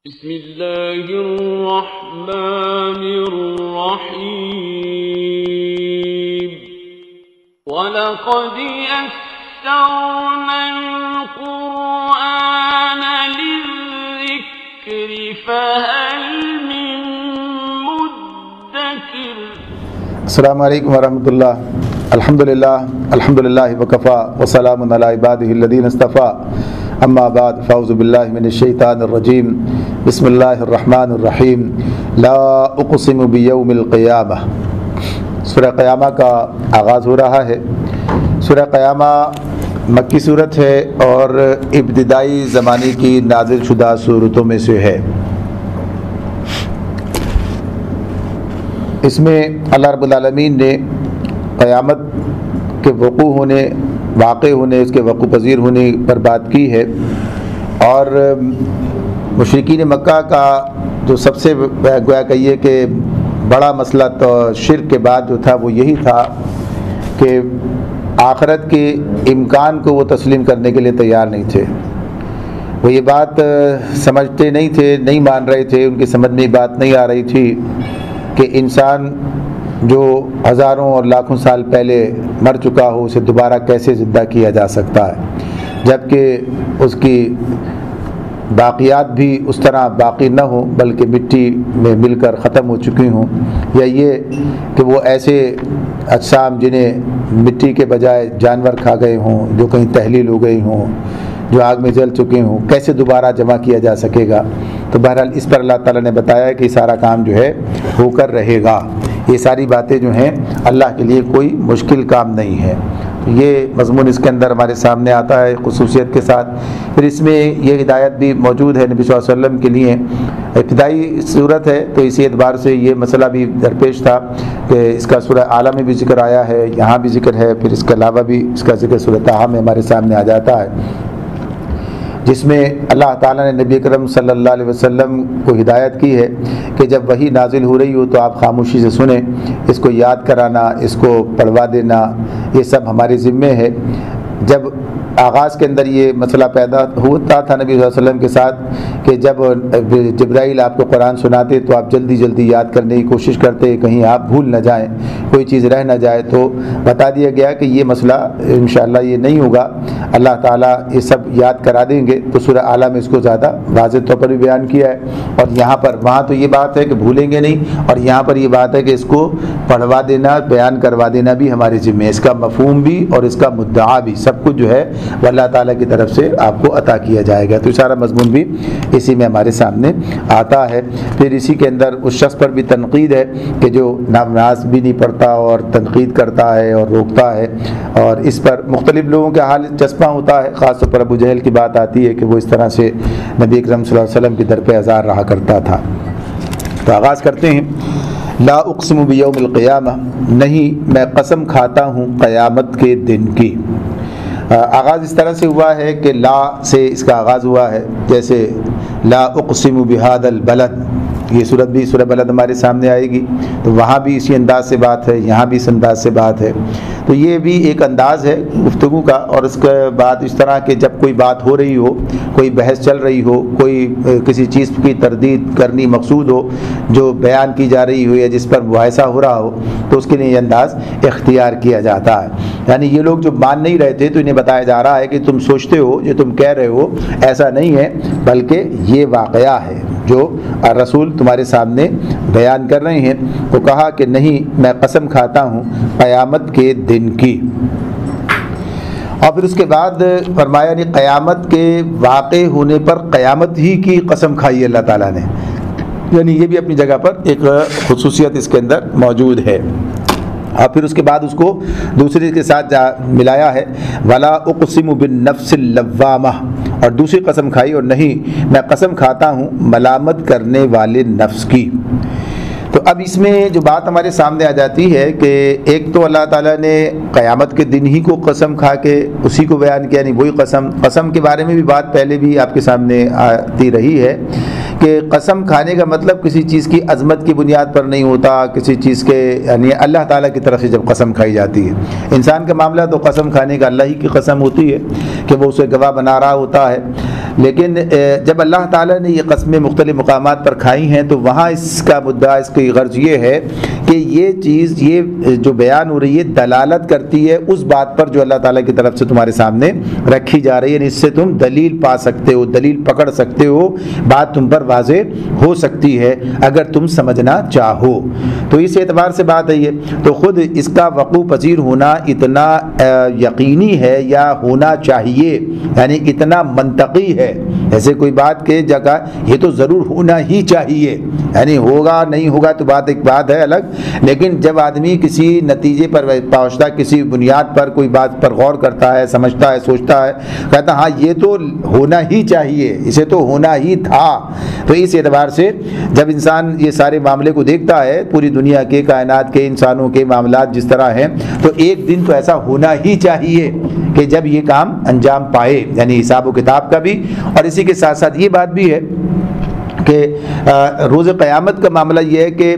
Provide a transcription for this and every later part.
بسم اللہ الرحمن الرحیم وَلَقَدْ يَسَّرْنَا الْقُرْآنَ لِلذِّكْرِ فَهَلْ مِن مُدَّكِرٍ۔ السلام علیکم ورحمۃ اللہ۔ الحمدللہ وکفا وسلام علی عبادہ الذین اصطفیٰ، اما بعد فاعوذ باللہ من الشیطان الرجیم، بسم اللہ الرحمن الرحیم۔ لا اقسم بیوم القیامہ۔ سورہ قیامہ کا آغاز ہو رہا ہے۔ سورہ قیامہ مکی صورت ہے اور ابتدائی زمانے کی نازل شدہ صورتوں میں سے ہے۔ اس میں اللہ رب العالمین نے قیامت کے وقوع ہونے، واقع ہونے، اس کے وقوع پذیر ہونے پر بات کی ہے، اور مشرکین مکہ کا جو سب سے گویا کہیے کہ بڑا مسئلہ تو شرک کے بعد جو تھا وہ یہی تھا کہ آخرت کے امکان کو وہ تسلیم کرنے کے لیے تیار نہیں تھے۔ وہ یہ بات سمجھتے نہیں تھے، نہیں مان رہے تھے، ان کی سمجھ میں یہ بات نہیں آ رہی تھی کہ انسان جو ہزاروں اور لاکھوں سال پہلے مر چکا ہو اسے دوبارہ کیسے زندہ کیا جا سکتا ہے، جبکہ اس کی باقیات بھی اس طرح باقی نہ ہوں بلکہ مٹی میں مل کر ختم ہو چکی ہوں، یا یہ کہ وہ ایسے اجسام جنہیں مٹی کے بجائے جانور کھا گئے ہوں، جو کہیں تحلیل ہو گئی ہوں، جو آگ میں جل چکے ہوں، کیسے دوبارہ جمع کیا جا سکے گا۔ تو بہرحال اس پر اللہ تعالیٰ نے بتایا کہ سارا کام جو ہے ہو کر رہے گا۔ یہ ساری باتیں جو ہیں اللہ کے لیے کوئی مشکل کام نہیں ہے۔ یہ مضمون اس کے اندر ہمارے سامنے آتا ہے خصوصیت کے ساتھ۔ پھر اس میں یہ ہدایت بھی موجود ہے نبی صلی اللہ علیہ وسلم کے لیے۔ ابتدائی صورت ہے تو اسی اعتبار سے یہ مسئلہ بھی درپیش تھا کہ اس کا سورہ اعلیٰ میں بھی ذکر آیا ہے، یہاں بھی ذکر ہے، پھر اس کے علاوہ بھی اس کا ذکر سورہ طٰہٰ میں ہمارے سامنے آ جاتا ہے، جس میں اللہ تعالیٰ نے نبی اکرم صلی اللہ علیہ وسلم کو ہدایت کی ہے کہ جب وحی نازل ہو رہی ہو تو آپ خاموشی سے سنیں، اس کو یاد کرانا، اس کو پڑھوا دینا، یہ سب ہمارے ذمے ہے۔ جب آغاز کے اندر یہ مسئلہ پیدا ہوتا تھا نبی صلی اللہ علیہ وسلم کے ساتھ کہ جب جبرائیل آپ کو قرآن سناتے تو آپ جلدی جلدی یاد کرنے کی کوشش کرتے، کہیں آپ بھول نہ جائیں، کوئی چیز رہ نہ جائے، تو بتا دیا گیا کہ یہ مسئلہ انشاءاللہ یہ نہیں ہوگا، اللہ تعالیٰ یہ سب یاد کرا دیں گے۔ تو سورہ اعلیٰ میں اس کو زیادہ واضح طور پر بھی بیان کیا ہے، اور یہاں پر وہاں تو یہ بات ہے کہ بھولیں گے نہیں، اور یہاں پر یہ بات ہے کہ اس کو پڑھوا دینا، بیان کروا دینا بھی ہمارے ذمہ ہے، اس کا مفہوم بھی اور اس کا مدعا بھی سب کچھ جو ہے وہ اللہ تعالیٰ کی طرف سے آپ کو عطا کیا جائے گا۔ تو سارا مضمون بھی اسی میں ہمارے سامنے آتا ہے۔ پھر اسی کے اندر اس شخص پر بھی تنقید ہے کہ جو نماز بھی نہیں پڑھتا اور تنقید کرتا ہے اور روکتا ہے، اور اس پر مختلف لوگوں کے حال چسپاں ہوتا ہے۔ خاص طور پر ابو جہل کی بات آتی ہے کہ وہ اس طرح سے نبی اکرم صلی اللہ علیہ وسلم کی در پہ ازار رہا کرتا تھا۔ تو آغاز کرتے ہیں۔ لا اقسم بیوم القیامہ، نہیں میں قسم کھاتا ہوں قیامت کے دن کی۔ آغاز اس طرح سے ہوا ہے کہ لا سے اس کا آغاز ہوا ہے، جیسے لا اقسم بہذا البلد، یہ صورت بھی سورہ بلد ہمارے سامنے آئے گی، تو وہاں بھی اسی انداز سے بات ہے، یہاں بھی اس انداز سے بات ہے۔ تو یہ بھی ایک انداز ہے گفتگو کا، اور اس کے بعد اس طرح کہ جب کوئی بات ہو رہی ہو، کوئی بحث چل رہی ہو، کوئی کسی چیز کی تردید کرنی مقصود ہو جو بیان کی جا رہی ہو یا جس پر مباحثہ ہو رہا ہو، تو اس کے لیے یہ انداز اختیار کیا جاتا ہے۔ یعنی یہ لوگ جو مان نہیں رہے تھے تو انہیں بتایا جا رہا ہے کہ تم سوچتے ہو، جو تم کہہ رہے ہو ایسا نہیں ہے، بلکہ یہ واقعہ ہے جو رسول تمہارے سامنے بیان کر رہے ہیں۔ تو کہا کہ نہیں میں قسم کھاتا ہوں قیامت کے دن کی، اور پھر اس کے بعد فرمایا نہیں قیامت کے واقع ہونے پر قیامت ہی کی قسم کھائی اللہ تعالیٰ نے، یعنی یہ بھی اپنی جگہ پر ایک خصوصیت اس کے اندر موجود ہے۔ اور پھر اس کے بعد اس کو دوسرے کے ساتھ ملایا ہے، ولا اقسم بالنفس اللوامہ، اور دوسری قسم کھائی، اور نہیں میں قسم کھاتا ہوں ملامت کرنے والے نفس کی۔ تو اب اس میں جو بات ہمارے سامنے آ جاتی ہے کہ ایک تو اللہ تعالیٰ نے قیامت کے دن ہی کو قسم کھا کے اسی کو بیان کیا، نہیں وہی قسم کے بارے میں بھی بات پہلے بھی آپ کے سامنے آتی رہی ہے کہ قسم کھانے کا مطلب کسی چیز کی عظمت کی بنیاد پر نہیں ہوتا، کسی چیز کے یعنی اللہ تعالیٰ کی طرف سے جب قسم کھائی جاتی ہے، انسان کا معاملہ تو قسم کھانے کا اللہ ہی کی قسم ہوتی ہے کہ وہ اسے گواہ بنا رہا ہوتا ہے، لیکن جب اللہ تعالیٰ نے یہ قسمیں مختلف مقامات پر کھائی ہیں تو وہاں اس کا مدعا، اس کی غرض یہ ہے کہ یہ چیز، یہ جو بیان ہو رہی ہے دلالت کرتی ہے اس بات پر جو اللہ تعالیٰ کی طرف سے تمہارے سامنے رکھی جا رہی ہے، یعنی اس سے تم دلیل پا سکتے ہو، دلیل پکڑ سکتے ہو، بات تم پر واضح ہو سکتی ہے اگر تم سمجھنا چاہو۔ تو اس اعتبار سے بات ہے یہ تو خود اس کا وقوع پذیر ہونا اتنا یقینی ہے یا ہونا چاہیے، یعنی اتنا منطقی ہے، ایسے کوئی بات کہ جگہ یہ تو ضرور ہونا ہی چاہیے، یعنی ہوگا نہیں ہوگا تو بات ایک بات ہے الگ، لیکن جب آدمی کسی نتیجے پر پہنچتا، کسی بنیاد پر کوئی بات پر غور کرتا ہے، سمجھتا ہے، سوچتا ہے، کہتا ہاں یہ تو ہونا ہی چاہیے، اسے تو ہونا ہی تھا۔ تو اس اعتبار سے جب انسان یہ سارے معاملے کو دیکھتا ہے، پوری دنیا کے، کائنات کے، انسانوں کے معاملات جس طرح ہیں، تو ایک دن تو ایسا ہونا ہی چاہیے کہ جب یہ کام انجام پائے، یعنی حساب و کتاب کا بھی، اور اسی کے ساتھ ساتھ یہ بات بھی ہے کہ روز قیامت کا معاملہ یہ ہے کہ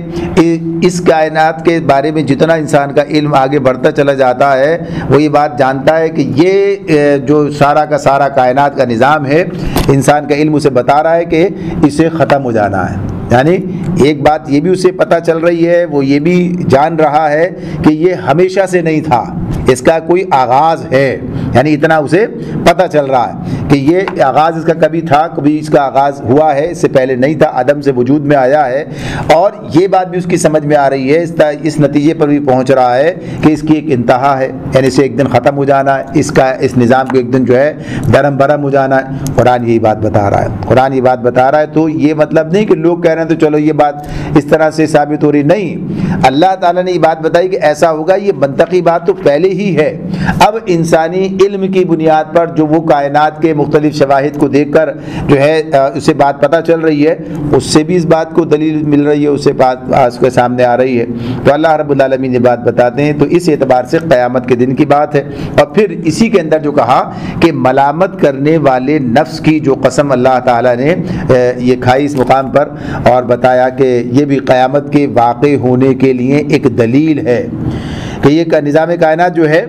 اس کائنات کے بارے میں جتنا انسان کا علم آگے بڑھتا چلا جاتا ہے، وہ یہ بات جانتا ہے کہ یہ جو سارا کا سارا کائنات کا نظام ہے، انسان کا علم اسے بتا رہا ہے کہ اسے ختم ہو جانا ہے۔ یعنی ایک بات یہ بھی اسے پتہ چل رہی ہے، وہ یہ بھی جان رہا ہے کہ یہ ہمیشہ سے نہیں تھا، اس کا کوئی آغاز ہے، یعنی اتنا اسے پتہ چل رہا ہے کہ یہ آغاز اس کا کبھی تھا، کبھی اس کا آغاز ہوا ہے، اس سے پہلے نہیں تھا، عدم سے وجود میں آیا ہے، اور یہ بات بھی اس کی سمجھ میں آ رہی ہے، اس نتیجے پر بھی پہنچ رہا ہے کہ اس کی ایک انتہا ہے، یعنی اسے ایک دن ختم ہو جانا ہے، اس نظام کو ایک دن جو ہے درم برم ہو جانا ہے۔ قرآن یہی بات بتا رہا ہے، قرآن یہ بات بتا رہا ہے۔ تو یہ مطلب نہیں کہ لوگ کہہ رہے ہیں تو چلو یہ بات اس طرح سے ثابت ہو رہی، نہیں، اللہ تعالیٰ نے یہ بات بتائی کہ ایسا ہوگا، یہ منطقی بات تو پہلے ہی ہے۔ اب انسانی علم کی بنیاد پر جو وہ کائنات کے مختلف شواہد کو دیکھ کر جو ہے اسے بات پتہ چل رہی ہے، اس سے بھی اس بات کو دلیل مل رہی ہے، اسے بات اس کے سامنے آ رہی ہے۔ تو اللہ رب العالمین یہ بات بتاتے ہیں، تو اس اعتبار سے قیامت کے دن کی بات ہے۔ اور پھر اسی کے اندر جو کہا کہ ملامت کرنے والے نفس کی جو قسم اللہ تعالیٰ نے یہ کھائی اس مقام پر، اور بتایا کہ یہ بھی قیامت کے واقع ہونے کے لیے ایک دلیل ہے کہ یہ نظام کائنات جو ہے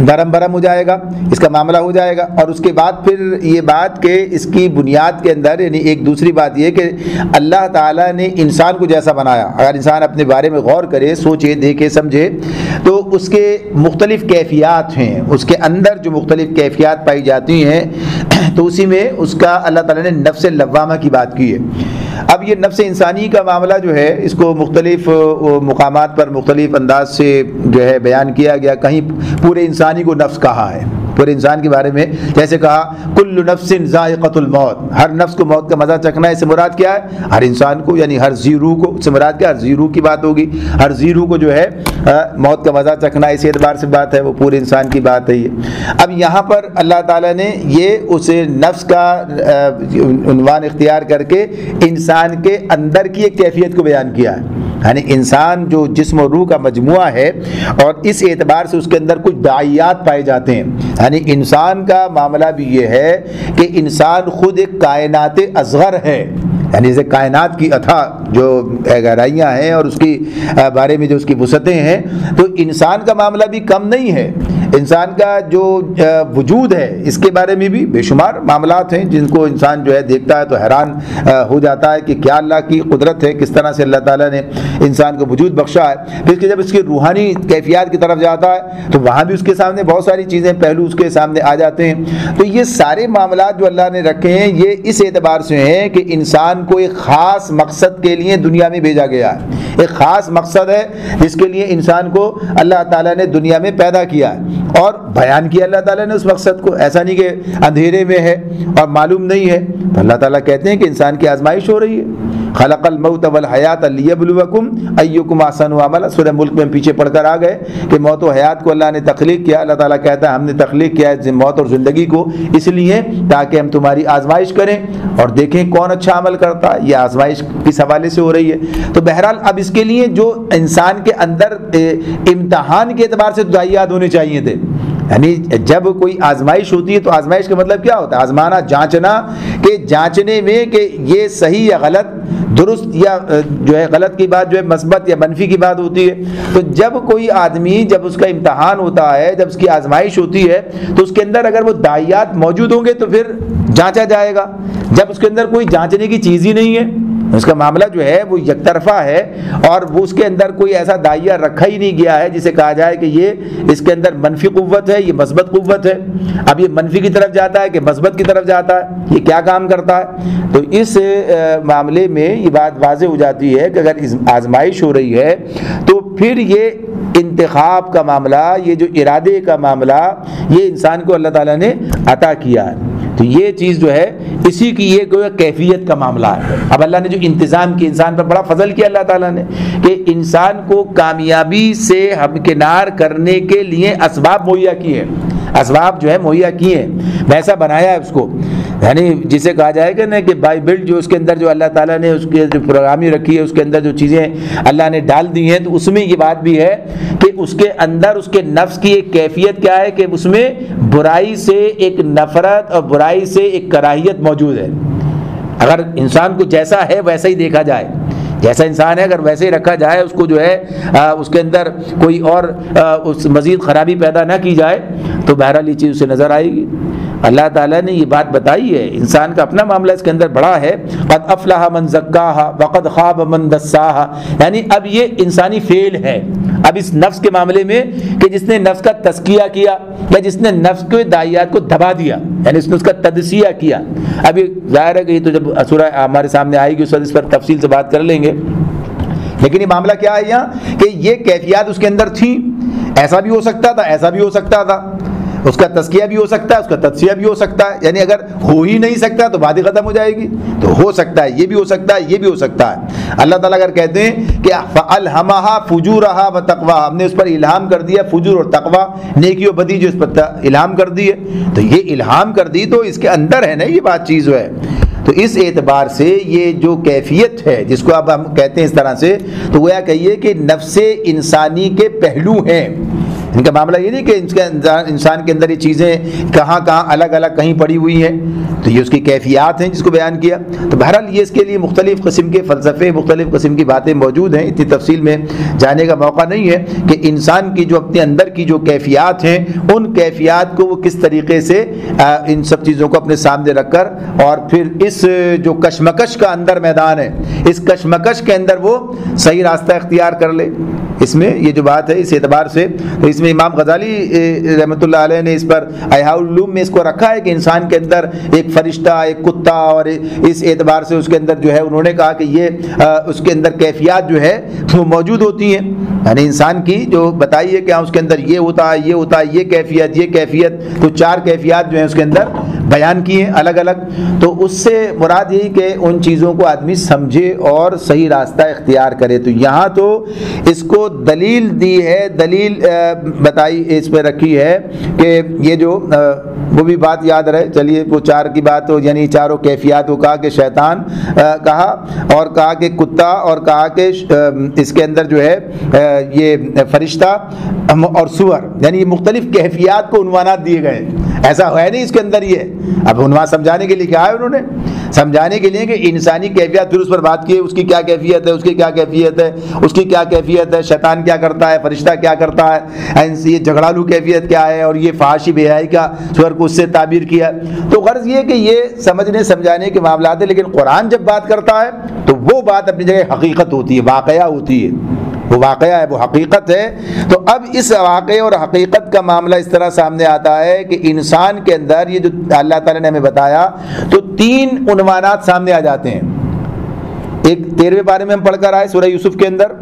درم برم ہو جائے گا، اس کا معاملہ ہو جائے گا۔ اور اس کے بعد پھر یہ بات کہ اس کی بنیاد کے اندر، یعنی ایک دوسری بات یہ کہ اللہ تعالیٰ نے انسان کو جیسا بنایا، اگر انسان اپنے بارے میں غور کرے، سوچے، دیکھے، سمجھے، تو اس کے مختلف کیفیات ہیں، اس کے اندر جو مختلف کیفیات پائی جاتی ہیں، تو اسی میں اس کا اللہ تعالیٰ نے نفس لوامہ کی بات کی ہے۔ اب یہ نفس انسانی کا معاملہ جو ہے، اس کو مختلف مقامات پر مختلف انداز سے جو ہے بیان کیا گیا۔ کہیں پورے انسانی کو نفس کہا ہے، پورے انسان کے بارے میں، جیسے کہا کل نفس ذائقۃ الموت، ہر نفس کو موت کا مزہ چکھنا ہے، اس سے مراد کیا ہے؟ ہر انسان کو، یعنی ہر ذی روح کو، اس سے مراد کیا؟ ہر ذی روح کی بات ہوگی، ہر ذی روح کو جو ہے موت کا مزہ چکھنا، اس اعتبار سے بات ہے، وہ پورے انسان کی بات ہے یہ۔ اب یہاں پر اللہ تعالیٰ نے یہ اسے نفس کا عنوان اختیار کر کے انسان کے اندر کی ایک کیفیت کو بیان کیا ہے، یعنی انسان جو جسم و روح کا مجموعہ ہے، اور اس اعتبار سے اس کے اندر کچھ داعیات پائے جاتے ہیں۔ یعنی انسان کا معاملہ بھی یہ ہے کہ انسان خود ایک کائنات اصغر ہے، یعنی جیسے کائنات کی اتھا جو گہرائیاں ہیں اور اس کی بارے میں جو اس کی وسعتیں ہیں، تو انسان کا معاملہ بھی کم نہیں ہے۔ انسان کا جو وجود ہے، اس کے بارے میں بھی بے شمار معاملات ہیں جن کو انسان جو ہے دیکھتا ہے تو حیران ہو جاتا ہے کہ کیا اللہ کی قدرت ہے، کس طرح سے اللہ تعالیٰ نے انسان کو وجود بخشا ہے۔ پھر جب اس کی روحانی کیفیات کی طرف جاتا ہے تو وہاں بھی اس کے سامنے بہت ساری چیزیں، پہلو اس کے سامنے آ جاتے ہیں۔ تو یہ سارے معاملات جو اللہ نے رکھے ہیں، یہ اس اعتبار سے ہیں کہ انسان کو ایک خاص مقصد کے لیے دنیا میں بھیجا گیا ہے، ایک خاص مقصد ہے جس کے لیے انسان کو اللہ تعالیٰ نے دنیا میں پیدا کیا ہے اور بیان کیا اللہ تعالیٰ نے اس مقصد کو۔ ایسا نہیں کہ اندھیرے میں ہے اور معلوم نہیں ہے، تو اللہ تعالیٰ کہتے ہیں کہ انسان کی آزمائش ہو رہی ہے۔ خلق الموت والحیات لیبلوکم ایکم احسن عملا، سورہ ملک میں ہم پیچھے پڑھ کر آ گئے کہ موت و حیات کو اللہ نے تخلیق کیا۔ اللہ تعالیٰ کہتا ہے ہم نے تخلیق کیا ہے موت اور زندگی کو اس لیے تاکہ ہم تمہاری آزمائش کریں اور دیکھیں کون اچھا عمل کرتا ہے۔ یہ آزمائش کس حوالے سے ہو رہی ہے؟ تو بہرحال اب اس کے لیے جو انسان کے اندر امتحان کے اعتبار سے داعیات ہونے چاہیے تھے، یعنی جب کوئی آزمائش ہوتی ہے تو آزمائش کا مطلب کیا ہوتا ہے؟ آزمانا، جانچنا، کہ جانچنے میں کہ یہ صحیح یا غلط، درست یا جو ہے غلط کی بات جو ہے مثبت یا منفی کی بات ہوتی ہے. تو جب کوئی آدمی، جب اس کا امتحان ہوتا ہے، جب اس کی آزمائش ہوتی ہے، تو اس کے اندر اگر وہ داعیات موجود ہوں گے تو پھر جانچا جائے گا. جب اس کے اندر کوئی جانچنے کی چیز ہی نہیں ہے، اس کا معاملہ جو ہے وہ یک طرفہ ہے، اور وہ اس کے اندر کوئی ایسا داعیہ رکھا ہی نہیں گیا ہے جسے کہا جائے کہ یہ اس کے اندر منفی قوت ہے، یہ مثبت قوت ہے، اب یہ منفی کی طرف جاتا ہے کہ مثبت کی طرف جاتا ہے، یہ کیا کام کرتا ہے. تو اس معاملے میں یہ بات واضح ہو جاتی ہے کہ اگر آزمائش ہو رہی ہے تو پھر یہ انتخاب کا معاملہ، یہ جو ارادے کا معاملہ، یہ انسان کو اللہ تعالیٰ نے عطا کیا ہے. تو یہ چیز جو ہے اسی کی یہ کوئی کیفیت کا معاملہ ہے. اب اللہ نے جو انتظام کیا، انسان پر بڑا فضل کیا اللہ تعالیٰ نے کہ انسان کو کامیابی سے ہمکنار کرنے کے لیے اسباب مہیا کیے ہیں، اسباب جو ہے مہیا کیے ہیں، ویسا بنایا ہے اس کو. یعنی جسے کہا جائے گا نا کہ بائی بلڈ، جو اس کے اندر جو اللہ تعالیٰ نے اس کے جو پروگرامی رکھی ہے، اس کے اندر جو چیزیں اللہ نے ڈال دی ہیں، تو اس میں یہ بات بھی ہے کہ اس کے اندر اس کے نفس کی ایک کیفیت کیا ہے کہ اس میں برائی سے ایک نفرت اور برائی سے ایک کراہیت موجود ہے. اگر انسان کو جیسا ہے ویسا ہی دیکھا جائے، جیسا انسان ہے اگر ویسے ہی رکھا جائے، اس کو جو ہے اس کے اندر کوئی اور اس مزید خرابی پیدا نہ کی جائے، تو بہرحال یہ چیز اسے نظر آئے گی. اللہ تعالیٰ نے یہ بات بتائی ہے، انسان کا اپنا معاملہ اس کے اندر بڑا ہے. قد افلح من زکاہا وقد خاب من دساہا، یعنی اب یہ انسانی فعل ہے اب اس نفس کے معاملے میں کہ جس نے نفس کا تزکیہ کیا یا جس نے نفس کے داعیات کو دبا دیا، یعنی اس نے اس کا تجزیہ کیا. اب یہ ظاہر ہے کہ یہ تو جب سورہ ہمارے سامنے آئے گی اس وقت اس پر تفصیل سے بات کر لیں گے. لیکن یہ معاملہ کیا ہے یہاں کہ یہ کیفیات اس کے اندر تھیں، ایسا بھی ہو سکتا تھا، ایسا بھی ہو سکتا تھا، اس کا تزکیہ بھی ہو سکتا ہے، اس کا تجزیہ بھی ہو سکتا ہے. یعنی اگر ہو ہی نہیں سکتا تو بات ہی ختم ہو جائے گی. تو ہو سکتا ہے، یہ بھی ہو سکتا ہے، یہ بھی ہو سکتا ہے. اللہ تعالیٰ اگر کہتے ہیں کہ فَأَلْهَمَهَا فُجُورَهَا وَتَقْوَاهَا، ہم نے اس پر الہام کر دیا فجور اور تقوی، نیکی و بدی جو اس پر الہام کر دی ہے، تو یہ الہام کر دی تو اس کے اندر ہے نا یہ بات چیز جو ہے. تو اس اعتبار سے یہ جو کیفیت ہے جس کو اب ہم کہتے ہیں اس طرح سے، تو گویا کہیے کہ نفس انسانی کے پہلو ہیں. ان کا معاملہ یہ نہیں کہ انسان کے اندر یہ چیزیں کہاں کہاں الگ الگ کہیں پڑی ہوئی ہیں، تو یہ اس کی کیفیات ہیں جس کو بیان کیا. تو بہرحال یہ اس کے لیے مختلف قسم کے فلسفے، مختلف قسم کی باتیں موجود ہیں، اتنی تفصیل میں جانے کا موقع نہیں ہے کہ انسان کی جو اپنے اندر کی جو کیفیات ہیں، ان کیفیات کو وہ کس طریقے سے ان سب چیزوں کو اپنے سامنے رکھ کر، اور پھر اس جو کشمکش کا اندر میدان ہے، اس کشمکش کے اندر وہ صحیح راستہ اختیار کر لے. اس میں یہ جو بات ہے اس اعتبار سے، تو اس میں امام غزالی رحمۃ اللہ علیہ نے اس پر احیاء العلوم میں اس کو رکھا ہے کہ انسان کے اندر ایک فرشتہ، ایک کتا، اور اس اعتبار سے اس کے اندر جو ہے انہوں نے کہا کہ یہ اس کے اندر کیفیات جو ہے وہ موجود ہوتی ہیں. یعنی انسان کی جو بتائی ہے کہ اس کے اندر یہ ہوتا ہے، یہ ہوتا ہے، یہ کیفیت، یہ کیفیت، تو 4 کیفیات جو ہیں اس کے اندر بیان کی ہیں الگ الگ. تو اس سے مراد یہی کہ ان چیزوں کو آدمی سمجھے اور صحیح راستہ اختیار کرے. تو یہاں تو اس کو دلیل دی ہے، دلیل بتائی اس پہ رکھی ہے کہ یہ جو وہ بھی بات یاد رہے. چلیے وہ 4 کی بات ہو، یعنی چاروں کیفیات کو کہا کہ شیطان کہا، اور کہا کہ کتا، اور کہا کہ اس کے اندر جو ہے یہ فرشتہ اور سور، یعنی مختلف کیفیات کو عنوانات دیے گئے. ایسا ہے نہیں اس کے اندر. یہ اب عنوان سمجھانے کے لیے کیا ہے، انہوں نے سمجھانے کے لیے کہ انسانی کیفیات، پھر اس پر بات کی ہے اس کی کیا کیفیت ہے، اس کی کیا کیفیت ہے، اس کی کیا کیفیت ہے، شیطان کیا کرتا ہے، فرشتہ کیا کرتا ہے، یہ جھگڑالو کیفیت کیا ہے، اور یہ فحاشی بے حیائی کا سور کو اس سے تعبیر کیا. تو غرض یہ کہ یہ سمجھنے سمجھانے کے معاملات ہیں، لیکن قرآن جب بات کرتا ہے تو وہ بات اپنی جگہ حقیقت ہوتی ہے، واقعہ ہوتی ہے، وہ واقعہ ہے، وہ حقیقت ہے. تو اب اس واقعے اور حقیقت کا معاملہ اس طرح سامنے آتا ہے کہ انسان کے اندر یہ جو اللہ تعالیٰ نے ہمیں بتایا، تو 3 عنوانات سامنے آ جاتے ہیں. ایک 13ویں پارے میں ہم پڑھ کر آئے سورہ یوسف کے اندر،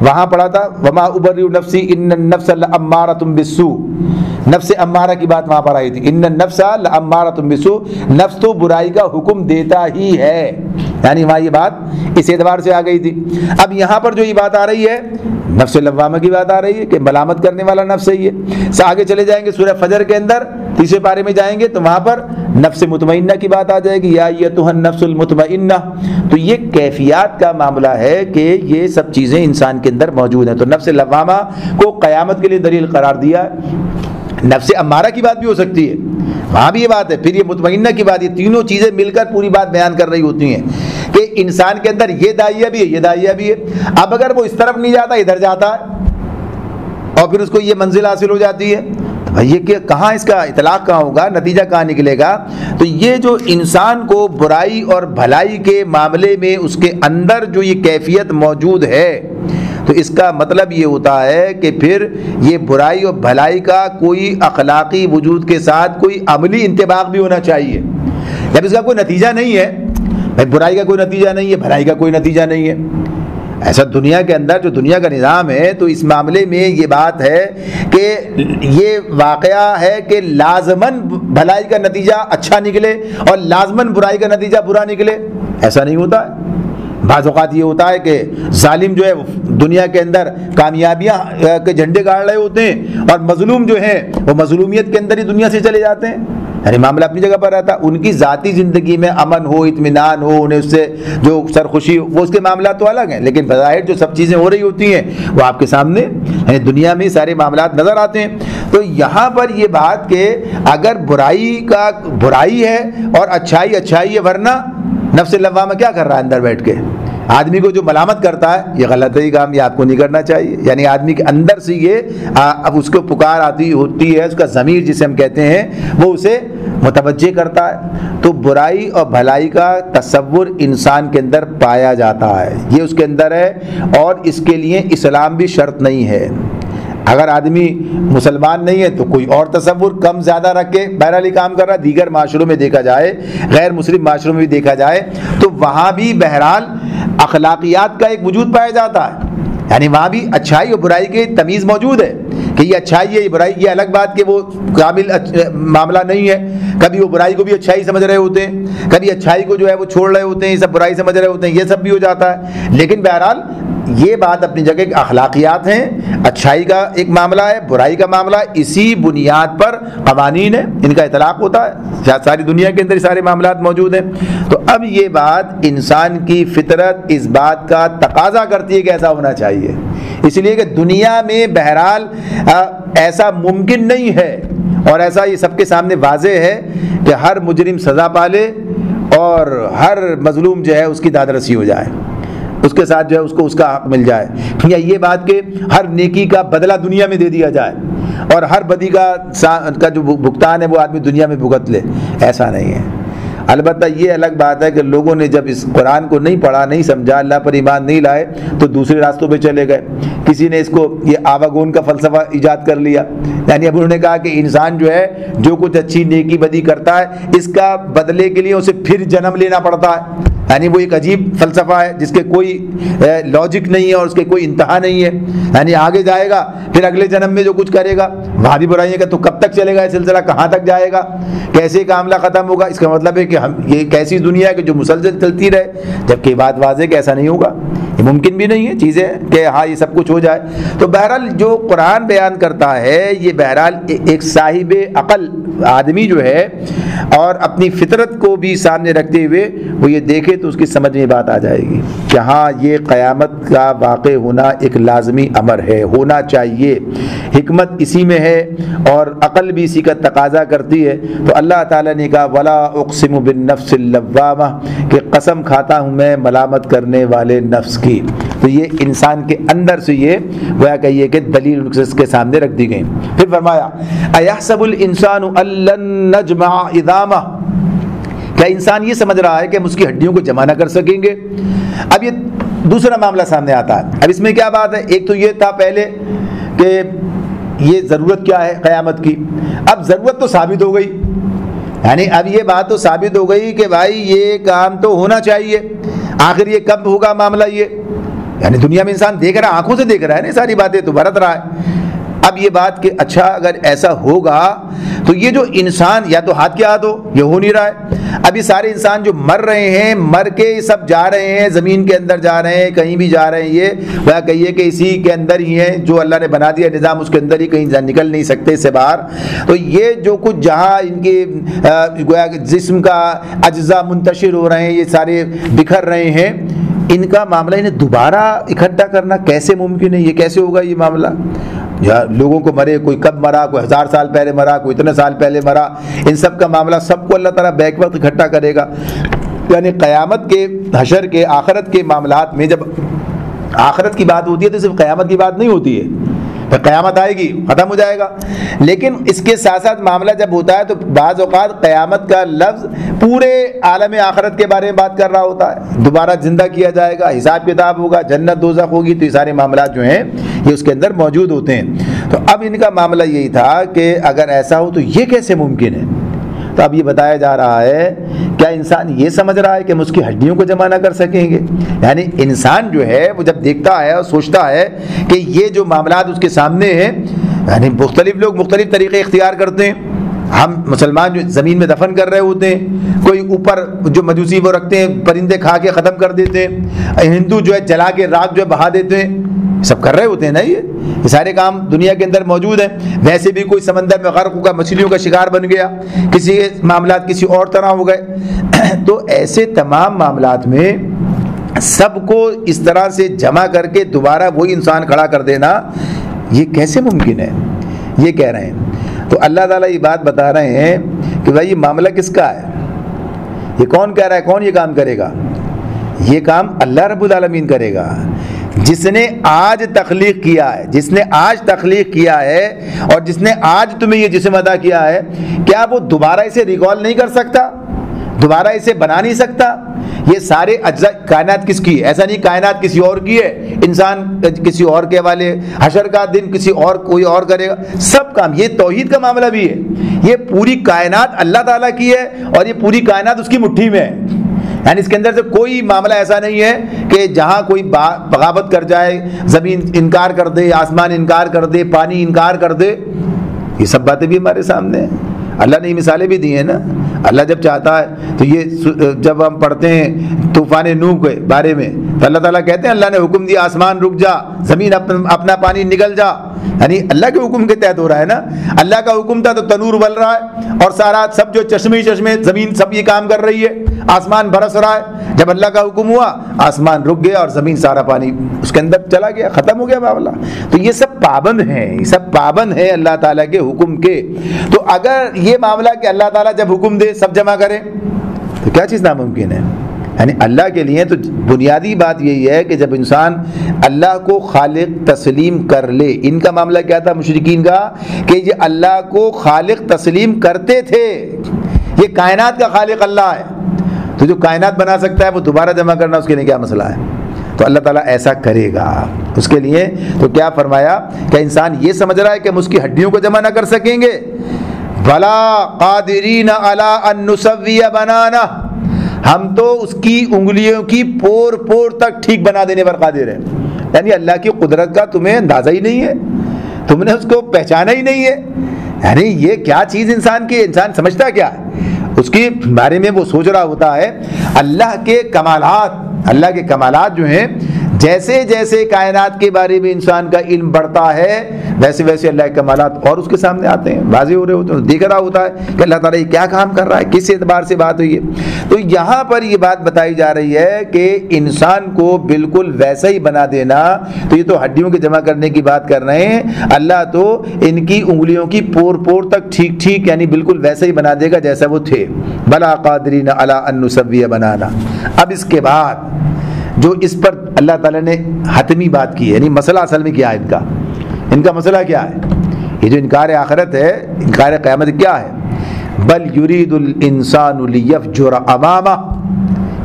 وہاں پڑھا تھا وما ابرئ نفسی ان النفس لامارۃ بالسوء. نفس امارہ کی بات وہاں پر آئی تھی، ان النفس لامارۃ بالسوء، نفس تو برائی کا حکم دیتا ہی ہے. یعنی وہاں یہ بات اس اعتبار سے آ گئی تھی. اب یہاں پر جو یہ بات آ رہی ہے نفس لوامہ کی بات آ رہی ہے کہ ملامت کرنے والا نفس ہے یہ. آگے چلے جائیں گے سورہ فجر کے اندر 3 پارے میں جائیں گے تو وہاں پر نفس مطمئنہ کی بات آ جائے گی، یا ایتھا النفس المطمئنہ. تو یہ کیفیات کا معاملہ ہے کہ یہ سب چیزیں انسان کے اندر موجود ہیں. تو نفس لوامہ کو قیامت کے لیے دلیل قرار دیا ہے. نفس امارہ کی بات بھی ہو سکتی ہے، وہاں بھی یہ بات ہے، پھر یہ مطمئنہ کی بات، یہ تینوں چیزیں مل کر پوری بات بیان کر رہی ہوتی ہیں کہ انسان کے اندر یہ داعیہ بھی ہے، یہ داعیہ بھی ہے۔ اب اگر وہ اس طرف نہیں جاتا، ادھر جاتا ہے اور پھر اس کو یہ منزل حاصل ہو جاتی ہے، تو یہ کہ کہاں اس کا اطلاق کہاں ہوگا، نتیجہ کہاں نکلے گا؟ تو یہ جو انسان کو برائی اور بھلائی کے معاملے میں اس کے اندر جو یہ کیفیت موجود ہے، تو اس کا مطلب یہ ہوتا ہے کہ پھر یہ برائی اور بھلائی کا کوئی اخلاقی وجود کے ساتھ کوئی عملی انطباق بھی ہونا چاہیے۔ جب اس کا کوئی نتیجہ نہیں ہے، بھائی برائی کا کوئی نتیجہ نہیں ہے، بھلائی کا کوئی نتیجہ نہیں ہے، ایسا دنیا کے اندر جو دنیا کا نظام ہے، تو اس معاملے میں یہ بات ہے کہ یہ واقعہ ہے کہ لازماً بھلائی کا نتیجہ اچھا نکلے اور لازماً برائی کا نتیجہ برا نکلے، ایسا نہیں ہوتا ہے۔ بعض اوقات یہ ہوتا ہے کہ ظالم جو ہے دنیا کے اندر کامیابیاں کے جھنڈے گاڑ رہے ہوتے ہیں اور مظلوم جو ہیں وہ مظلومیت کے اندر ہی دنیا سے چلے جاتے ہیں، یعنی معاملہ اپنی جگہ پر رہتا، ان کی ذاتی زندگی میں امن ہو، اطمینان ہو، انہیں اس سے جو سرخوشی ہو، وہ اس کے معاملات تو الگ ہیں، لیکن بظاہر جو سب چیزیں ہو رہی ہوتی ہیں وہ آپ کے سامنے یعنی دنیا میں سارے معاملات نظر آتے ہیں۔ تو یہاں پر یہ بات کہ اگر برائی ہے اور اچھائی ہے، ورنہ نفس لوامہ کیا کر رہا ہے اندر بیٹھ کے؟ آدمی کو جو ملامت کرتا ہے، یہ غلط ہے، یہ کام یہ آپ کو نہیں کرنا چاہیے، یعنی آدمی کے اندر سے یہ اب اس کو پکار آتی ہوتی ہے، اس کا ضمیر جسے ہم کہتے ہیں وہ اسے متوجہ کرتا ہے۔ تو برائی اور بھلائی کا تصور انسان کے اندر پایا جاتا ہے، یہ اس کے اندر ہے، اور اس کے لیے اسلام بھی شرط نہیں ہے۔ اگر آدمی مسلمان نہیں ہے تو کوئی اور تصور کم زیادہ رکھ کے بہرحال کام کر رہا ہے، دیگر معاشروں میں دیکھا جائے، غیر مسلم معاشروں میں بھی دیکھا جائے، تو وہاں بھی بہرحال اخلاقیات کا ایک وجود پایا جاتا ہے، یعنی وہاں بھی اچھائی اور برائی کی تمیز موجود ہے کہ یہ اچھائی ہے، یہ برائی، یہ الگ بات کہ وہ کامل معاملہ نہیں ہے، کبھی وہ برائی کو بھی اچھائی سمجھ رہے ہوتے ہیں، کبھی اچھائی کو جو ہے وہ چھوڑ رہے ہوتے ہیں، یہ سب برائی سمجھ رہے ہوتے ہیں، یہ سب بھی ہو جاتا ہے، لیکن بہرحال یہ بات اپنی جگہ اخلاقیات ہیں، اچھائی کا ایک معاملہ ہے، برائی کا معاملہ ہے، اسی بنیاد پر قوانین ہیں، ان کا اطلاق ہوتا ہے، ساری دنیا کے اندر سارے معاملات موجود ہیں۔ تو اب یہ بات انسان کی فطرت اس بات کا تقاضا کرتی ہے کہ ایسا ہونا چاہیے، اس لیے کہ دنیا میں بہرحال ایسا ممکن نہیں ہے، اور ایسا یہ سب کے سامنے واضح ہے کہ ہر مجرم سزا پالے اور ہر مظلوم جو ہے اس کی داد رسی ہو جائے، اس کے ساتھ جو ہے اس کو اس کا حق مل جائے، یا یہ بات کہ ہر نیکی کا بدلہ دنیا میں دے دیا جائے اور ہر بدی کا جو بھگتان ہے وہ آدمی دنیا میں بھگت لے، ایسا نہیں ہے۔ البتہ یہ الگ بات ہے کہ لوگوں نے جب اس قرآن کو نہیں پڑھا، نہیں سمجھا، اللہ پر ایمان نہیں لائے، تو دوسرے راستوں پہ چلے گئے۔ کسی نے اس کو یہ آواگون کا فلسفہ ایجاد کر لیا، یعنی اب انہوں نے کہا کہ انسان جو ہے جو کچھ اچھی نیکی بدی کرتا ہے، اس کا بدلے کے لیے اسے پھر جنم لینا پڑتا ہے، یعنی وہ ایک عجیب فلسفہ ہے جس کے کوئی لاجک نہیں ہے اور اس کے کوئی انتہا نہیں ہے، یعنی آگے جائے گا پھر اگلے جنم میں جو کچھ کرے گا وہاں بھی برائیاں کا، تو کب تک چلے گا یہ سلسلہ، کہاں تک جائے گا، کیسے معاملہ ختم ہوگا؟ اس کا مطلب ہے کہ ہم یہ ایک ایسی دنیا ہے کہ جو مسلسل چلتی رہے، جبکہ بات واضح کہ ایسا نہیں ہوگا، یہ ممکن بھی نہیں ہے چیزیں کہ ہاں یہ سب کچھ ہو جائے۔ تو بہرحال جو قرآن بیان کرتا ہے یہ بہرحال ایک صاحب عقل آدمی جو ہے اور اپنی فطرت کو بھی سامنے رکھتے ہوئے وہ یہ دیکھے تو اس کی سمجھ میں بات آ جائے گی کہ ہاں یہ قیامت کا واقع ہونا ایک لازمی امر ہے، ہونا چاہیے، حکمت اسی میں ہے اور عقل بھی اسی کا تقاضا کرتی ہے۔ تو اللہ تعالیٰ نے کہا وَلَا أُقْسِمُ بِالنَّفْسِ اللَّوَّامَةِ کہ قسم کھاتا ہوں میں ملامت کرنے والے نفس کی۔ تو یہ انسان کے اندر سے یہ گویا کہیے کہ دلیل اس کے سامنے رکھ دی گئی۔ پھر فرمایا أَيَحْسَبُ الْإِنسَانُ أَن لَّن نَّجْمَعَ عِظَامَهُ کیا انسان یہ سمجھ رہا ہے کہ ہم اس کی ہڈیوں کو جمع نہ کر سکیں گے؟ اب یہ دوسرا معاملہ سامنے آتا ہے۔ اب اس میں کیا بات ہے؟ ایک تو یہ تھا پہلے کہ یہ ضرورت کیا ہے قیامت کی، اب ضرورت تو ثابت ہو گئی، یعنی اب یہ بات تو ثابت ہو گئی کہ بھائی یہ کام تو ہونا چاہیے، آخر یہ کب ہوگا معاملہ، یہ یعنی دنیا میں انسان دیکھ رہا ہے، آنکھوں سے دیکھ رہا ہے نا ساری باتیں، تو برت رہا ہے۔ اب یہ بات کہ اچھا اگر ایسا ہوگا تو یہ جو انسان یا تو ہاتھ کے ہاتھ ہو، یہ ہو نہیں رہا ہے۔ اب یہ سارے انسان جو مر رہے ہیں، مر کے سب جا رہے ہیں، زمین کے اندر جا رہے ہیں، کہیں بھی جا رہے ہیں، یہ وہ کہیے کہ اسی کے اندر ہی ہیں، جو اللہ نے بنا دیا نظام اس کے اندر ہی، کہیں نکل نہیں سکتے اس سے باہر۔ تو یہ جو کچھ جہاں ان کے گویا جسم کا اجزاء منتشر ہو رہے ہیں، یہ سارے بکھر رہے ہیں، ان کا معاملہ انہیں دوبارہ اکٹھا کرنا کیسے ممکن ہے؟ یہ کیسے ہوگا یہ معاملہ؟ یا لوگوں کو مرے، کوئی کب مرا، کوئی 1000 سال پہلے مرا، کوئی اتنے سال پہلے مرا، ان سب کا معاملہ سب کو اللہ تعالیٰ بیک وقت اکٹھا کرے گا. یعنی قیامت کے، حشر کے، آخرت کے معاملات میں جب آخرت کی بات ہوتی ہے تو صرف قیامت کی بات نہیں ہوتی ہے، پھر قیامت آئے گی ختم ہو جائے گا، لیکن اس کے ساتھ ساتھ معاملہ جب ہوتا ہے تو بعض اوقات قیامت کا لفظ پورے عالم آخرت کے بارے میں بات کر رہا ہوتا ہے. دوبارہ زندہ کیا جائے گا، حساب کتاب ہوگا، جنت دوزخ ہوگی، تو یہ سارے معاملات جو ہیں یہ اس کے اندر موجود ہوتے ہیں. تو اب ان کا معاملہ یہی تھا کہ اگر ایسا ہو تو یہ کیسے ممکن ہے. تو اب یہ بتایا جا رہا ہے کیا انسان یہ سمجھ رہا ہے کہ ہم اس کی ہڈیوں کو جمع نہ کر سکیں گے. یعنی انسان جو ہے وہ جب دیکھتا ہے اور سوچتا ہے کہ یہ جو معاملات اس کے سامنے ہیں، یعنی مختلف لوگ مختلف طریقے اختیار کرتے ہیں. ہم مسلمان جو زمین میں دفن کر رہے ہوتے ہیں، کوئی اوپر جو مجوسی وہ رکھتے ہیں پرندے کھا کے ختم کر دیتے ہیں، ہندو جو ہے جلا کے راگ جو ہے بہا دیتے ہیں، سب کر رہے ہوتے ہیں نا. یہ سارے کام دنیا کے اندر موجود ہیں. ویسے بھی کوئی سمندر میں غرق ہوگا، مچھلیوں کا شکار بن گیا، کسی معاملات کسی اور طرح ہو گئے. تو ایسے تمام معاملات میں سب کو اس طرح سے جمع کر کے دوبارہ وہی انسان کھڑا کر دینا یہ کیسے ممکن ہے، یہ کہہ رہے ہیں. تو اللہ تعالیٰ یہ بات بتا رہے ہیں کہ بھائی یہ معاملہ کس کا ہے، یہ کون کہہ رہا ہے، کون یہ کام کرے گا. یہ کام اللہ رب العالمین کرے گا، جس نے آج تخلیق کیا ہے، جس نے آج تخلیق کیا ہے اور جس نے آج تمہیں یہ جسم عطا کیا ہے. کیا وہ دوبارہ اسے ریکال نہیں کر سکتا، دوبارہ اسے بنا نہیں سکتا. یہ سارے اجزاء کائنات کس کی ہے؟ ایسا نہیں کائنات کسی اور کی ہے، انسان کسی اور کے حوالے، حشر کا دن کسی اور کوئی اور کرے گا. سب کام، یہ توحید کا معاملہ بھی ہے، یہ پوری کائنات اللہ تعالیٰ کی ہے اور یہ پوری کائنات اس کی مٹھی میں ہے. یعنی اس کے اندر سے کوئی معاملہ ایسا نہیں ہے کہ جہاں کوئی بغاوت کر جائے، زمین انکار کر دے، آسمان انکار کر دے، پانی انکار کر دے. یہ سب باتیں بھی ہمارے سامنے ہیں. اللہ نے یہ مثالیں بھی دی ہیں نا. اللہ جب چاہتا ہے تو یہ جب ہم پڑھتے ہیں طوفان نوح کے بارے میں تو اللہ تعالیٰ کہتے ہیں اللہ نے حکم دیا آسمان رک جا، زمین اپنا پانی نگل جا. یعنی اللہ کے حکم کے تحت ہو رہا ہے نا. اللہ کا حکم تھا تو تنور ابل رہا ہے اور سارا سب جو چشمے زمین سب یہ کام کر رہی ہے، آسمان برس رہا ہے. جب اللہ کا حکم ہوا آسمان رک گیا اور زمین سارا پانی اس کے اندر چلا گیا، ختم ہو گیا معاملہ. تو یہ سب پابند ہیں، یہ سب پابند ہیں اللہ تعالیٰ کے حکم کے. تو اگر یہ معاملہ کہ اللہ تعالیٰ جب حکم دے سب جمع کرے تو کیا چیز ناممکن ہے. یعنی اللہ کے لیے تو بنیادی بات یہی ہے کہ جب انسان اللہ کو خالق تسلیم کر لے. ان کا معاملہ کیا تھا مشرکین کا کہ یہ اللہ کو خالق تسلیم کرتے تھے. یہ کائنات کا خالق اللہ ہے، تو جو کائنات بنا سکتا ہے وہ دوبارہ جمع کرنا اس کے لیے کیا مسئلہ ہے. تو اللہ تعالیٰ ایسا کرے گا اس کے لیے. تو کیا فرمایا کہ انسان یہ سمجھ رہا ہے کہ ہم اس کی ہڈیوں کو جمع نہ کر سکیں گے. بھلا قادرین علی ان نسوی بنانا، ہم تو اس کی انگلیوں کی پور پور تک ٹھیک بنا دینے پر قادر ہیں. یعنی اللہ کی قدرت کا تمہیں اندازہ ہی نہیں ہے، تم نے اس کو پہچانا ہی نہیں ہے. یعنی یہ کیا چیز انسان سمجھتا کیا ہے، اس کے بارے میں وہ سوچ رہا ہوتا ہے. اللہ کے کمالات جو ہیں، جیسے جیسے کائنات کے بارے میں انسان کا علم بڑھتا ہے ویسے ویسے اللہ کے کمالات اور اس کے سامنے آتے ہیں، واضح ہو رہے ہوتے ہیں. دیکھ رہا ہوتا ہے کہ اللہ تعالیٰ یہ کیا کام کر رہا ہے، کس اعتبار سے بات ہوئی ہے. تو یہاں پر یہ بات بتائی جا رہی ہے کہ انسان کو بالکل ویسا ہی بنا دینا. تو یہ تو ہڈیوں کے جمع کرنے کی بات کر رہے ہیں، اللہ تو ان کی انگلیوں کی پور پور تک ٹھیک ٹھیک یعنی بالکل ویسا ہی بنا دے گا جیسا وہ تھے. بلا قادرین علی ان نسوی بنانا. اب اس کے بعد جو اس پر اللہ تعالیٰ نے حتمی بات کی ہے، یعنی مسئلہ اصل میں کیا ہے ان کا مسئلہ کیا ہے. یہ جو انکار آخرت ہے، انکار قیامت کیا ہے. بل یرید الانسان لیفجر امامہ،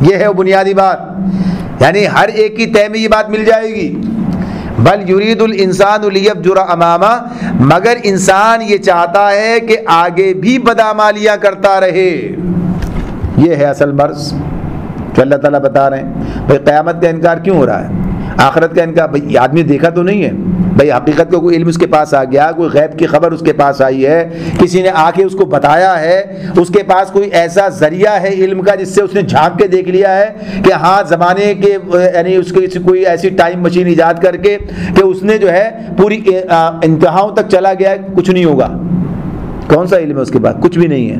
یہ ہے وہ بنیادی بات. یعنی ہر ایک کی تہ میں یہ بات مل جائے گی. بل یرید الانسان لیفجر امامہ، مگر انسان یہ چاہتا ہے کہ آگے بھی بدعمالیاں کرتا رہے. یہ ہے اصل مرض جو اللہ تعالیٰ بتا رہے ہیں. بھائی قیامت کا انکار کیوں ہو رہا ہے، آخرت کا انکار؟ بھائی آدمی دیکھا تو نہیں ہے، بھائی حقیقت کا کوئی علم اس کے پاس آ گیا، کوئی غیب کی خبر اس کے پاس آئی ہے، کسی نے آ کے اس کو بتایا ہے، اس کے پاس کوئی ایسا ذریعہ ہے علم کا جس سے اس نے جھانک کے دیکھ لیا ہے کہ ہاں زمانے کے یعنی اس کی کوئی ایسی ٹائم مشین ایجاد کر کے کہ اس نے جو ہے پوری انتہاؤں تک چلا گیا، کچھ نہیں ہوگا. کون سا علم ہے اس کے پاس؟ کچھ بھی نہیں ہے.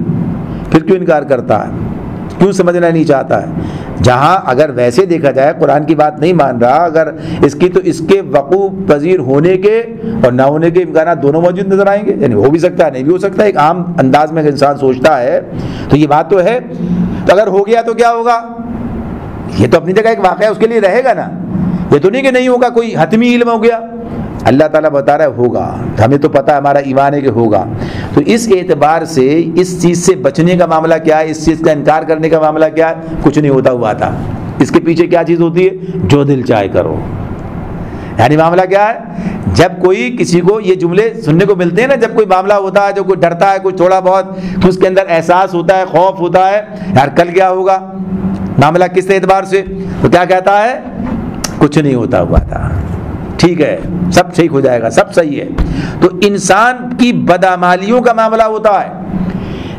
پھر کیوں انکار کرتا ہے، کیوں سمجھنا نہیں چاہتا ہے؟ جہاں اگر ویسے دیکھا جائے قرآن کی بات نہیں مان رہا، اگر اس کی تو اس کے وقوع پذیر ہونے کے اور نہ ہونے کے امکانات دونوں موجود نظر آئیں گے، یعنی ہو بھی سکتا ہے نہیں بھی ہو سکتا، ایک عام انداز میں اگر انسان سوچتا ہے تو یہ بات تو ہے۔ تو اگر ہو گیا تو کیا ہوگا؟ یہ تو اپنی جگہ ایک واقعہ اس کے لیے رہے گا نا، یہ تو نہیں کہ نہیں ہوگا، کوئی حتمی علم ہو گیا۔ اللہ تعالیٰ بتا رہا ہے ہوگا، ہمیں تو پتہ ہے، ہمارا ایمان ہے کہ ہوگا۔ تو اس اعتبار سے اس چیز سے بچنے کا معاملہ کیا ہے، اس چیز کا انکار کرنے کا معاملہ کیا ہے؟ کچھ نہیں ہوتا ہوا تھا۔ اس کے پیچھے کیا چیز ہوتی ہے؟ جو دل چاہے کرو۔ یعنی معاملہ کیا ہے؟ جب کوئی کسی کو یہ جملے سننے کو ملتے ہیں نا، جب کوئی معاملہ ہوتا ہے، جو کوئی ڈرتا ہے، کوئی تھوڑا بہت تو اس کے اندر احساس ہوتا ہے، خوف ہوتا ہے، یار کل کیا ہوگا، معاملہ کس اعتبار سے، تو کیا کہتا ہے؟ کچھ نہیں ہوتا ہوا تھا، ٹھیک ہے، سب ٹھیک ہو جائے گا، سب صحیح ہے۔ تو انسان کی بدعمالیوں کا معاملہ ہوتا ہے،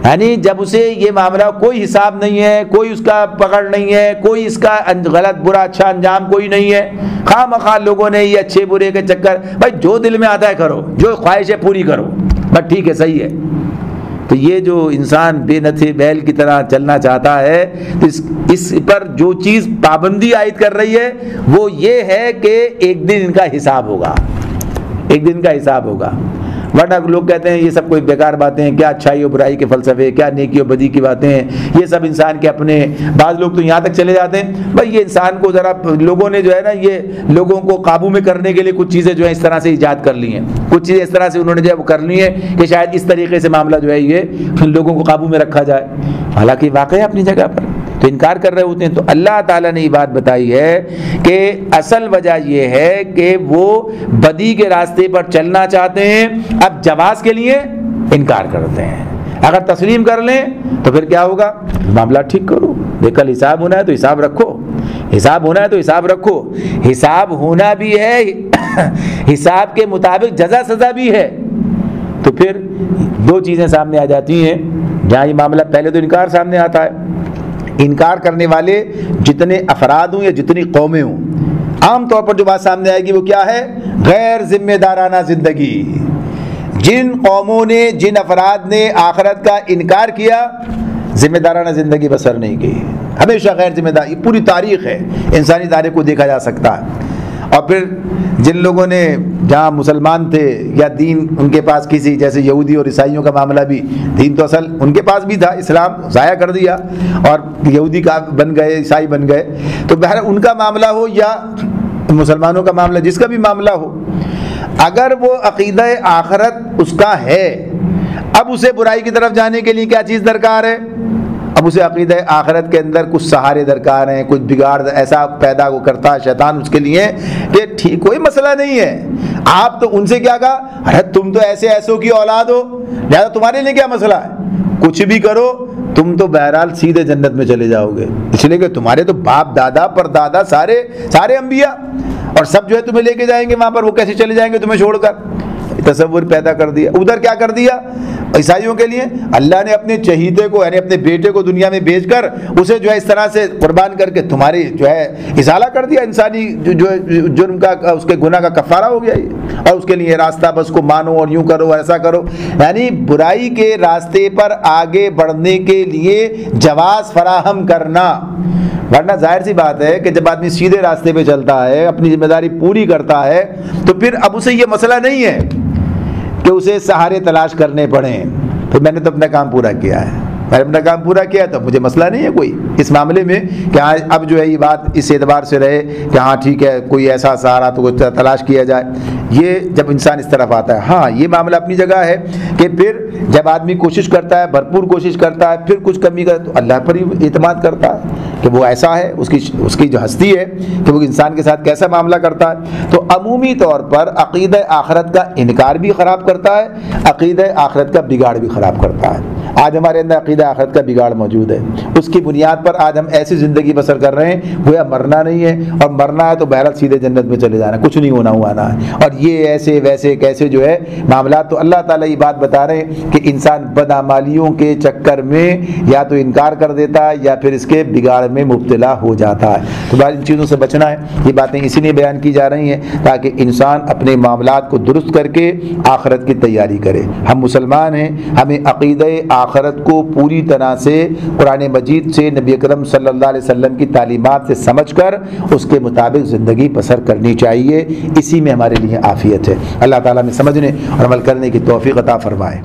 یعنی جب اسے یہ معاملہ کوئی حساب نہیں ہے، کوئی اس کا پکڑ نہیں ہے، کوئی اس کا غلط برا اچھا انجام کوئی نہیں ہے، خواہ مخواہ لوگوں نے یہ اچھے برے کے چکر، بھائی جو دل میں آتا ہے کرو، جو خواہش ہے پوری کرو، بس ٹھیک ہے، صحیح ہے۔ تو یہ جو انسان بے نتھے بیل کی طرح چلنا چاہتا ہے، تو اس پر جو چیز پابندی عائد کر رہی ہے وہ یہ ہے کہ ایک دن ان کا حساب ہوگا، ایک دن کا حساب ہوگا۔ ورنہ لوگ کہتے ہیں یہ سب کوئی بیکار باتیں ہیں، کیا اچھائی و برائی کے فلسفے، کیا نیکی و بدی کی باتیں ہیں، یہ سب انسان کے اپنے، بعض لوگ تو یہاں تک چلے جاتے ہیں بھائی یہ انسان کو ذرا لوگوں نے جو ہے نا یہ لوگوں کو قابو میں کرنے کے لیے کچھ چیزیں جو ہے اس طرح سے ایجاد کر لی ہیں، کچھ چیزیں اس طرح سے انہوں نے جو ہے وہ کر لی ہیں کہ شاید اس طریقے سے معاملہ جو ہے یہ لوگوں کو قابو میں رکھا جائے، حالانکہ واقعی اپنی جگہ پر تو انکار کر رہے ہوتے ہیں۔ تو اللہ تعالیٰ نے یہ بات بتائی ہے کہ اصل وجہ یہ ہے کہ وہ بدی کے راستے پر چلنا چاہتے ہیں، اب جواز کے لیے انکار کرتے ہیں۔ اگر تسلیم کر لیں تو پھر کیا ہوگا؟ معاملہ ٹھیک کرو، کل حساب ہونا ہے تو حساب رکھو، حساب ہونا ہے تو حساب رکھو، حساب ہونا بھی ہے، حساب کے مطابق جزا سزا بھی ہے۔ تو پھر دو چیزیں سامنے آ جاتی ہیں جہاں یہ معاملہ، پہلے تو انکار سامنے آتا ہے، انکار کرنے والے جتنے افراد ہوں یا جتنی قومیں ہوں، عام طور پر جو بات سامنے آئے گی وہ کیا ہے؟ غیر ذمہ دارانہ زندگی۔ جن قوموں نے، جن افراد نے آخرت کا انکار کیا، ذمہ دارانہ زندگی بسر نہیں کی، ہمیشہ غیر ذمہ دار، یہ پوری تاریخ ہے، انسانی تاریخ کو دیکھا جا سکتا ہے۔ اور پھر جن لوگوں نے، جہاں مسلمان تھے یا دین ان کے پاس کسی، جیسے یہودی اور عیسائیوں کا معاملہ بھی، دین تو اصل ان کے پاس بھی تھا، اسلام ضائع کر دیا اور یہودی کا بن گئے، عیسائی بن گئے، تو بہرحال ان کا معاملہ ہو یا مسلمانوں کا معاملہ، جس کا بھی معاملہ ہو، اگر وہ عقیدہ آخرت اس کا ہے، اب اسے برائی کی طرف جانے کے لیے کیا چیز درکار ہے؟ اب اسے عقیدہ آخرت کے اندر کچھ سہارے درکار ہیں، کچھ بگاڑ ایسا پیدا کو کرتا ہے شیطان اس کے لیے کہ ٹھیک کوئی مسئلہ نہیں ہے، آپ تو ان سے کیا کہا، ارے تم تو ایسے ایسوں کی اولاد ہو، لہٰذا تمہارے لیے کیا مسئلہ ہے، کچھ بھی کرو تم تو بہرحال سیدھے جنت میں چلے جاؤ گے، اس لیے کہ تمہارے تو باپ دادا پر دادا سارے انبیاء، اور سب جو ہے تمہیں لے کے جائیں گے وہاں پر، وہ کیسے چلے جائیں گے تمہیں چھوڑ کر؟ تصور پیدا کر دیا۔ ادھر کیا کر دیا عیسائیوں کے لیے؟ اللہ نے اپنے چہیتے کو، یعنی اپنے بیٹے کو دنیا میں بھیج کر اسے جو ہے اس طرح سے قربان کر کے تمہاری جو ہے ازالہ کر دیا، انسانی جو جرم کا، اس کے گناہ کا کفارہ ہو گیا یہ، اور اس کے لیے راستہ بس کو مانو اور یوں کرو ایسا کرو، یعنی برائی کے راستے پر آگے بڑھنے کے لیے جواز فراہم کرنا۔ ورنہ ظاہر سی بات ہے کہ جب آدمی سیدھے راستے پہ چلتا ہے، اپنی ذمہ داری پوری کرتا ہے، تو پھر اب اسے یہ مسئلہ نہیں ہے کہ اسے سہارے تلاش کرنے پڑیں، پھر میں نے تو اپنا کام پورا کیا ہے، میں نے اپنا کام پورا کیا تو مجھے مسئلہ نہیں ہے کوئی اس معاملے میں کہ اب جو ہے یہ بات اس اعتبار سے رہے کہ ہاں ٹھیک ہے کوئی ایسا سہارا تو تلاش کیا جائے۔ یہ جب انسان اس طرف آتا ہے، ہاں یہ معاملہ اپنی جگہ ہے کہ پھر جب آدمی کوشش کرتا ہے، بھرپور کوشش کرتا ہے، پھر کچھ کمی کرتا ہے تو اللہ پر ہی اعتماد کرتا ہے کہ وہ ایسا ہے، اس کی جو ہستی ہے کہ وہ انسان کے ساتھ کیسا معاملہ کرتا ہے۔ تو عمومی طور پر عقیدہ آخرت کا انکار بھی خراب کرتا ہے، عقیدہ آخرت کا بگاڑ بھی خراب کرتا ہے۔ آج ہمارے اندر عقیدہ آخرت کا بگاڑ موجود ہے، اس کی بنیاد پر آج ہم ایسی زندگی بسر کر رہے ہیں گویا مرنا نہیں ہے، اور مرنا ہے تو بہرحال سیدھے جنت میں چلے جانا، کچھ نہیں ہونا ہوا ہے، اور یہ ایسے ویسے کیسے جو ہے معاملات۔ تو اللہ تعالیٰ یہ بات بتا رہے ہیں کہ انسان بدعمالیوں کے چکر میں یا تو انکار کر دیتا ہے یا پھر اس کے بگاڑ میں مبتلا ہو جاتا ہے۔ تو بھائی ان چیزوں سے بچنا ہے. یہ باتیں اسی لیے بیان کی جا رہی ہیں تاکہ انسان اپنے معاملات کو درست کر کے آخرت کی تیاری کرے. ہم مسلمان ہیں, ہمیں عقیدہ آخرت کو پوری طرح سے قرآن مجید سے, نبی اکرم صلی اللہ علیہ وسلم کی تعلیمات سے سمجھ کر اس کے مطابق زندگی بسر کرنی چاہیے. اسی میں ہمارے لیے عافیت ہے. اللہ تعالیٰ میں سمجھنے اور عمل کرنے کی توفیق عطا فرمائے.